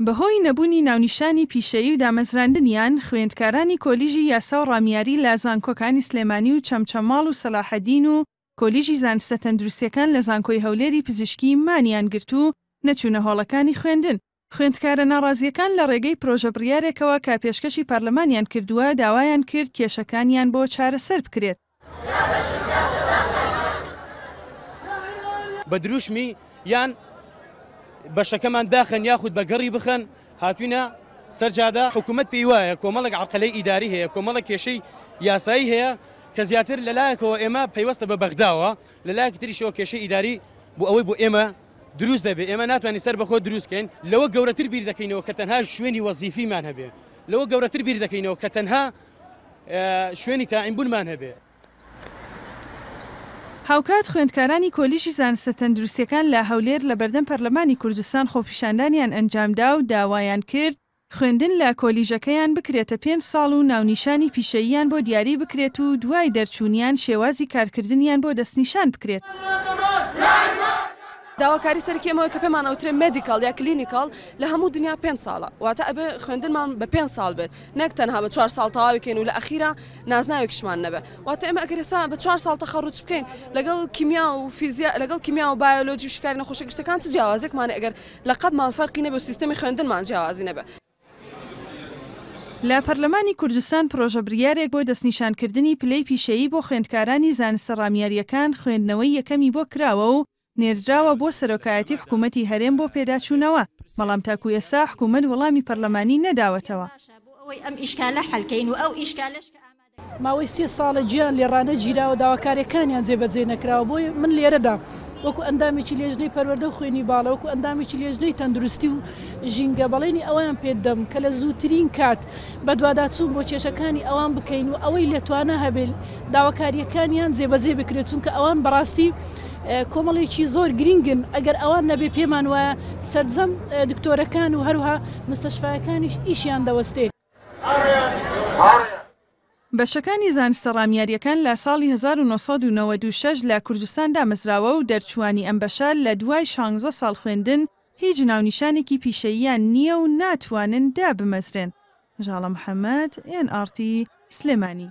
بەهۆی نەبوونی ناونیشانی پیشەیی و دامەزراندنیان خوێندکارانی کۆلیژی یاسا و ڕامیاری لە زانکۆکانی سلێمانی و چەمچەماڵ و سەلاحەدین و کۆلیژی زانستە تەندروستیەکان لە زانکۆی هەولێری پزیشکی مانیان گرت و نەچوونە هۆڵەکانی خوێندن. خوێندکارە ناڕازیەکان لە ڕێگەی پرۆژە بڕیارێکەوە کە پێشکەشی پەرلەمانیان کردووە داوایان کرد کێشەکانیان بۆ چارەسەر بکرێت. بە دروشمی یان بەشەکەمان داخن یاخود بەگەڕی بخەن هاتوینە سەرجادا حکوومەت پێی وایە کۆمەڵێک عەرقەلەی ئیداری هەیە کۆمەڵێک کێشەی یاسایی هەیە کە زیاتر لەلایەکەوە ئێمە پەیوەستە بە بەغداوە لەلایەکی تریشەوە کێشەی ئیداری بۆ ئەوەی بۆ ئێمە دروست دەبێت ئێمە ناتوانین سەر بەخۆ دروستکەین لەوە گەورەتر بیر دەکەینەوە کە تەنها شوێنی وەزیفیمان هەبێ لەوە گەورەتر بیر دەکەینەوە کە تەنها شوێنی تاعینبوونمان هەبێ. هاوکات خوێندکارانی کۆلیژی زانستە تەندروستیەکان لە هەولێر لە بەردەم پەرلەمانی کوردستان خۆپیشاندانیان ئەنجامدا و داوایان کرد خوێندن لە کۆلیژەکەیان بکرێتە 5 ساڵ و ناونیشانی پیشەییان بۆ دیاری بکرێت و دوای دەرچوونیان شێوازی کارکردنیان بۆ دەستنیشان بکرێت. داواکاری سەرکیەمەوە کە پێمان ئەوترێ مێدیکال یا کلینیکال لە هەموو دنیا 5 ساڵە واتە ئەبێ خوێندنمان بە 5 ساڵ بێت نەک تەنها بە 4 ساڵ تەواویکەین و لە ئەخیرا نازناوێکشمان نەبێ واتە ئێمە ئەگەر ئێستا بە 4 ساڵ تەخەڕوج بکەین لەگەڵ کیمیا و فیزیا لەگەڵ کیمیا و بایۆلۆجی و شکاری نەخۆشە گشتەکان چ جیاوازێکمانە ئەگەر لە قەتمان فەرقی نەبێ و سیستەمی خوێندنمان جیاوازی نەبێ. لە پەرلەمانی کوردستان پرۆژە بڕیارێک بۆ دەستنیشانکردنی پلەی پیشەیی بۆ خوێندکارانی زانستە ڕامیاریەکان خوێندنەوەی یەکەمی بۆ کراوە و نێردراوە بۆ سەرۆکایەتی حکوومەتی هەرێم بۆ پێداچوونەوە بەڵام تاکو ئێستا حکوومەت وەڵامی پەرلەمانی نەداوەتەوە. ماوەی 3 ساڵە گیان لێڕانە گیراوە داواکاریەکانیان جێبەجێ نەکراوە بۆی من لێرەدا وەکو ئەندامێکی لێژنەی پەروەردە و خوێنی باڵە وەکو ئەندامێکی لێژنەی تەندروستی و ژینگە بەڵێنی ئەویان پێدەم کە لە زووترین کات بە دوواداچوون بۆ کێشەکانی ئەوان بکەین و ئەوەی لێتوانە هەبێت داواکاریەکانیان جێبەجێ بکرێت چونکە ئەوان بەڕاستی کۆمەڵێکی زۆر گرنگن ئەگەر ئەوان نەبێ پێمان وایە سەرجەم دکتۆرەکان و هەروها مستەشفایەکانیش ئیشیان دەوەستێ. بەشەکانی زانستە ڕامیاریەکان لە ساڵی 1996 لە کوردستان دامەزراوە و دەرچوانی ئەم بەشە لە دوای 16 ساڵ خوێندن هیچ ناونیشانێکی پیشەییان نییە و ناتوانن دابمەزرێن. ژاڵە محەممەد NRT سلێمانی.